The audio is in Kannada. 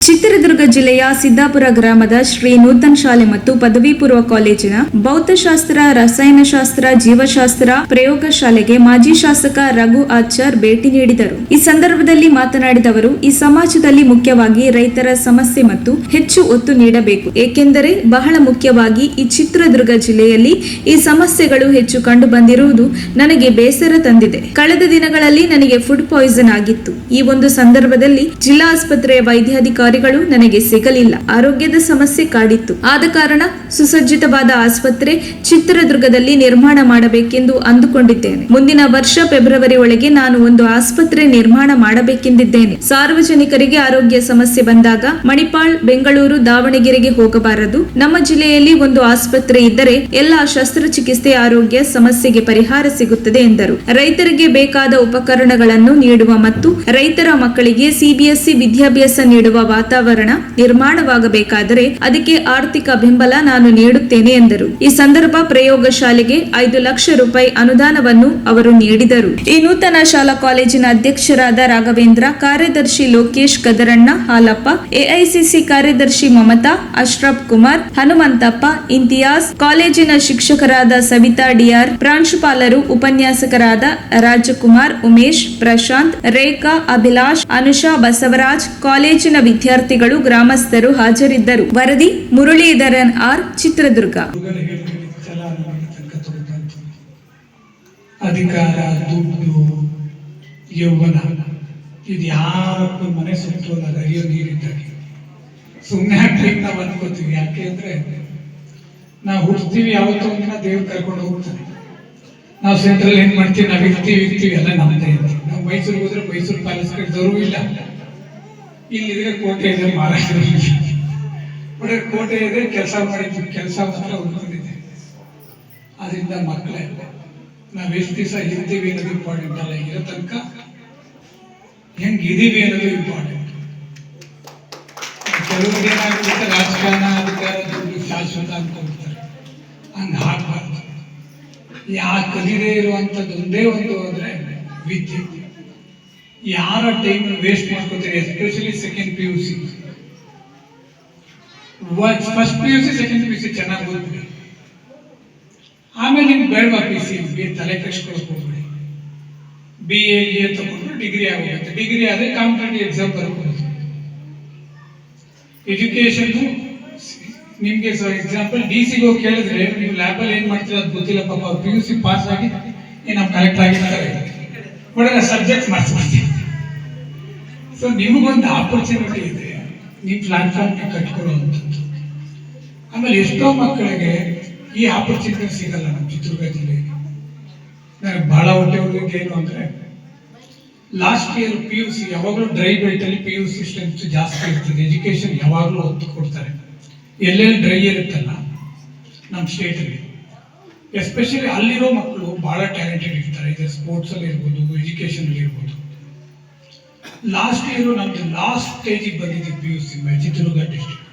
ಚಿತ್ರದುರ್ಗ ಜಿಲ್ಲೆಯ ಸಿದ್ದಾಪುರ ಗ್ರಾಮದ ಶ್ರೀ ನೂತನ್ ಶಾಲೆ ಮತ್ತು ಪದವಿ ಪೂರ್ವ ಕಾಲೇಜಿನ ಭೌತಶಾಸ್ತ್ರ, ರಸಾಯನಶಾಸ್ತ್ರ, ಜೀವಶಾಸ್ತ್ರ ಪ್ರಯೋಗಶಾಲೆಗೆ ಮಾಜಿ ಶಾಸಕ ರಘು ಆಚಾರ್ ಭೇಟಿ ನೀಡಿದರು. ಈ ಸಂದರ್ಭದಲ್ಲಿ ಮಾತನಾಡಿದ ಅವರು, ಈ ಸಮಾಜದಲ್ಲಿ ಮುಖ್ಯವಾಗಿ ರೈತರ ಸಮಸ್ಯೆ ಮತ್ತು ಹೆಚ್ಚು ಒತ್ತು ನೀಡಬೇಕು. ಏಕೆಂದರೆ ಬಹಳ ಮುಖ್ಯವಾಗಿ ಈ ಚಿತ್ರದುರ್ಗ ಜಿಲ್ಲೆಯಲ್ಲಿ ಈ ಸಮಸ್ಯೆಗಳು ಹೆಚ್ಚು ಕಂಡು ಬಂದಿರುವುದು ನನಗೆ ಬೇಸರ ತಂದಿದೆ. ಕಳೆದ ದಿನಗಳಲ್ಲಿ ನನಗೆ ಫುಡ್ ಪಾಯ್ಸನ್ ಆಗಿತ್ತು. ಈ ಒಂದು ಸಂದರ್ಭದಲ್ಲಿ ಜಿಲ್ಲಾ ಆಸ್ಪತ್ರೆಯ ವೈದ್ಯಾಧಿಕಾರಿಗಳು ನನಗೆ ಸಿಗಲಿಲ್ಲ. ಆರೋಗ್ಯದ ಸಮಸ್ಯೆ ಕಾಡಿತ್ತು. ಆದ ಕಾರಣ ಸುಸಜ್ಜಿತವಾದ ಆಸ್ಪತ್ರೆ ಚಿತ್ರದುರ್ಗದಲ್ಲಿ ನಿರ್ಮಾಣ ಮಾಡಬೇಕೆಂದು ಅಂದುಕೊಂಡಿದ್ದೇನೆ. ಮುಂದಿನ ವರ್ಷ ಫೆಬ್ರವರಿ ಒಳಗೆ ನಾನು ಒಂದು ಆಸ್ಪತ್ರೆ ನಿರ್ಮಾಣ ಮಾಡಬೇಕೆಂದಿದ್ದೇನೆ. ಸಾರ್ವಜನಿಕರಿಗೆ ಆರೋಗ್ಯ ಸಮಸ್ಯೆ ಬಂದಾಗ ಮಣಿಪಾಲ್, ಬೆಂಗಳೂರು, ದಾವಣಗೆರೆಗೆ ಹೋಗಬಾರದು. ನಮ್ಮ ಜಿಲ್ಲೆಯಲ್ಲಿ ಒಂದು ಆಸ್ಪತ್ರೆ ಇದ್ದರೆ ಎಲ್ಲ ಶಸ್ತ್ರಚಿಕಿತ್ಸೆ, ಆರೋಗ್ಯ ಸಮಸ್ಯೆಗೆ ಪರಿಹಾರ ಸಿಗುತ್ತದೆ ಎಂದರು. ರೈತರಿಗೆ ಬೇಕಾದ ಉಪಕರಣಗಳನ್ನು ನೀಡುವ ಮತ್ತು ರೈತರ ಮಕ್ಕಳಿಗೆ ಸಿಬಿಎಸ್ಇ ವಿದ್ಯಾಭ್ಯಾಸ ನೀಡುವ ವಾತಾವರಣ ನಿರ್ಮಾಣವಾಗಬೇಕಾದರೆ ಅದಕ್ಕೆ ಆರ್ಥಿಕ ಬೆಂಬಲ ನಾನು ನೀಡುತ್ತೇನೆ ಎಂದರು. ಈ ಸಂದರ್ಭ ಪ್ರಯೋಗಶಾಲೆಗೆ 5 ಲಕ್ಷ ರೂಪಾಯಿ ಅನುದಾನವನ್ನು ಅವರು ನೀಡಿದರು. ಈ ನೂತನ ಶಾಲಾ ಕಾಲೇಜಿನ ಅಧ್ಯಕ್ಷರಾದ ರಾಘವೇಂದ್ರ, ಕಾರ್ಯದರ್ಶಿ ಲೋಕೇಶ್, ಗದರಣ್ಣ, ಹಾಲಪ್ಪ, ಎಐಸಿಸಿ ಕಾರ್ಯದರ್ಶಿ ಮಮತಾ, ಅಶ್ರಫ್ ಕುಮಾರ್, ಹನುಮಂತಪ್ಪ, ಇಂತಿಯಾಸ್, ಕಾಲೇಜಿನ ಶಿಕ್ಷಕರಾದ ಸವಿತಾ ಡಿಆರ್, ಪ್ರಾಂಶುಪಾಲರು, ಉಪನ್ಯಾಸಕರಾದ ರಾಜಕುಮಾರ್, ಉಮೇಶ್, ಪ್ರಶಾಂತ್, ರೇಖಾ, ಅಭಿಲಾಷ್, ಅನುಷಾ, ಬಸವರಾಜ್, ಕಾಲೇಜಿನ ವಿದ್ಯಾರ್ಥಿಗಳು, ಗ್ರಾಮಸ್ಥರು ಹಾಜರಿದ್ದರು. ವರದಿ ಮುರಳೀಧರನ್ ಆರ್, ಚಿತ್ರದುರ್ಗ. ಅಧಿಕಾರ, ದುಡ್ಡು, ಯೌವನ ಇದು ಯಾರೊಬ್ಬ ಮನೆ ಸುತ್ತೋಲ್ಲ. ಹರಿಯೋ ನೀರಿದ್ದಾಗ ಸುಮ್ಮನೆ ಹಾಕಿ ನಾವು ಅನ್ಕೋತೀವಿ. ಯಾಕೆ ಅಂದ್ರೆ ನಾವು ಹುಡ್ತೀವಿ, ಯಾವತ್ತೋ ಒಂದಿನ ದೇವ್ರು ಕರ್ಕೊಂಡು ಹೋಗ್ತಾನೆ. ನಾವು ಸೆಂಟ್ರಲ್ ಏನ್ ಮಾಡ್ತೀವಿ, ನಾವು ಇರ್ತೀವಿ ಎಲ್ಲ ನಮ್ದೇ. ನಾವು ಮೈಸೂರಿಗೆ ಹೋದ್ರೆ ಮೈಸೂರು ಪ್ಯಾಲೇಸ್ ಕಟ್ಟಿದವರು ಇಲ್ಲ, ಇಲ್ಲಿದ್ರೆ ಕೋಟೆ ಇದೆ, ಮಹಾರಾಷ್ಟ್ರ ಬಟ್ ಕೋಟೆ ಇದೆ, ಕೆಲಸ ಮಾಡಿದ್ವಿ, ಕೆಲಸ ಮಾತ್ರ ಉಳ್ಕೊಂಡಿದೆ. ಅದರಿಂದ ಮಕ್ಕಳೇ ನಾವ್ ಎಷ್ಟು ದಿವಸ ಇರ್ತೀವಿ ಅನ್ನೋದು ಇಂಪಾರ್ಟೆಂಟ್ ಅಲ್ಲ, ಇರೋ ತನಕ ಹೆಂಗಿದೀವಿ ಅನ್ನೋದು ಇಂಪಾರ್ಟೆಂಟ್. ಕೆಲವ್ರಿಗೆ ಏನಾಗುತ್ತೆ, ರಾಜಕಾರಣ, ಅಧಿಕಾರ, ದುಡ್ಡು ಶಾಶ್ವತ ಅಂತ ಹೋಗ್ತಾರೆ. ಹಂಗ ಹಾಕ್ಬಾರ್ದು. ಯಾಕೆ ಕಲಿದೇ ಇರುವಂತದ್ದು ಒಂದೇ ಒಂದು ಅಂದ್ರೆ ವಿದ್ಯೆ. ಯಾರ ಟೈಮ್ ವೇಸ್ಟ್ ಮಾಡ್ಕೋತಾರೆ, especially second PUC. First PUC, second PUC ಚೆನ್ನಾಗಿ ಓದ್ಬಿಡಿ. ಆಮೇಲೆ ನಿಮ್ಗೆ ಬೇಡವಾ PCB ತಲೆ ಕೆಡಿಸ್ಕೊಳಕ್ ಹೋಗ್ಬೇಡಿ. BA ತಗೊಂಡ್ರೆ ಡಿಗ್ರಿ ಆಗೋಗುತ್ತೆ. ಡಿಗ್ರಿ ಆದ್ರೆ ಕಾಂಪಿಟೇಟಿವ್ ಎಕ್ಸಾಮ್ ಬರ್ಬೋದು. ಎಜುಕೇಶನ್ ನಿಮ್ಗೆ ಎಕ್ಸಾಂಪಲ್ DC ಗೆ ಹೋಗಿ ಕೇಳಿದ್ರೆ ನೀವು ಲ್ಯಾಬಲ್ಲಿ ಏನ್ ಮಾಡ್ತೀರ ಅದು ಗೊತ್ತಿಲ್ಲ. ಪಾಪ PUC ಪಾಸ್ ಆಗಿ ನಾವು ಕರೆಕ್ಟ್ ಆಗಿರ್ತಾರೆ, ಒಳ್ಳೆ ಸಬ್ಜೆಕ್ಟ್ ಮಾಡಿಸ್ಬಿಡ್ತೀವಿ. ಸೊ ನಿಮಗೊಂದು ಆಪರ್ಚುನಿಟಿ ಇದೆ, ನೀವು ಪ್ಲಾಟ್ಫಾರ್ಮ್ ಕಟ್ಕೊಳ್ಳುವಂಥದ್ದು. ಆಮೇಲೆ ಎಷ್ಟೋ ಮಕ್ಕಳಿಗೆ ಈ ಆಪರ್ಚುನಿಟಿ ಸಿಗಲ್ಲ ನಮ್ಮ ಚಿತ್ರದುರ್ಗ ಜಿಲ್ಲೆಗೆ. ನನಗೆ ಬಹಳ ಹೊಟ್ಟೆ ಹುಡುಗಿ ಏನು ಅಂದ್ರೆ, ಲಾಸ್ಟ್ ಇಯರ್ PUC ಯಾವಾಗಲೂ ಡ್ರೈ ಬೆಲ್ಟ್ ಅಲ್ಲಿ PUC ಸ್ಟ್ರೆಂತ್ ಜಾಸ್ತಿ ಇರ್ತದೆ. ಎಜುಕೇಶನ್ ಯಾವಾಗಲೂ ಒತ್ತು ಕೊಡ್ತಾರೆ. ಎಲ್ಲೆಲ್ಲಿ ಡ್ರೈ ಇರುತ್ತಲ್ಲ ನಮ್ಮ ಸ್ಟೇಟಲ್ಲಿ, ಎಸ್ಪೆಷಲಿ ಅಲ್ಲಿರೋ ಮಕ್ಕಳು ಬಹಳ ಟ್ಯಾಲೆಂಟೆಡ್ ಇರ್ತಾರೆ. ಇದು ಸ್ಪೋರ್ಟ್ಸ್ ಅಲ್ಲಿ ಇರ್ಬೋದು, ಎಜುಕೇಶನ್ ಅಲ್ಲಿ ಇರ್ಬೋದು. ಲಾಸ್ಟ್ ಇಯರ್ ನಮ್ದು ಲಾಸ್ಟ್ ಸ್ಟೇಜಿಗೆ ಬಂದಿದ್ದೀವಿ PUC ಚಿತ್ರದುರ್ಗ ಡಿಸ್ಟ್ರಿಕ್ಟ್.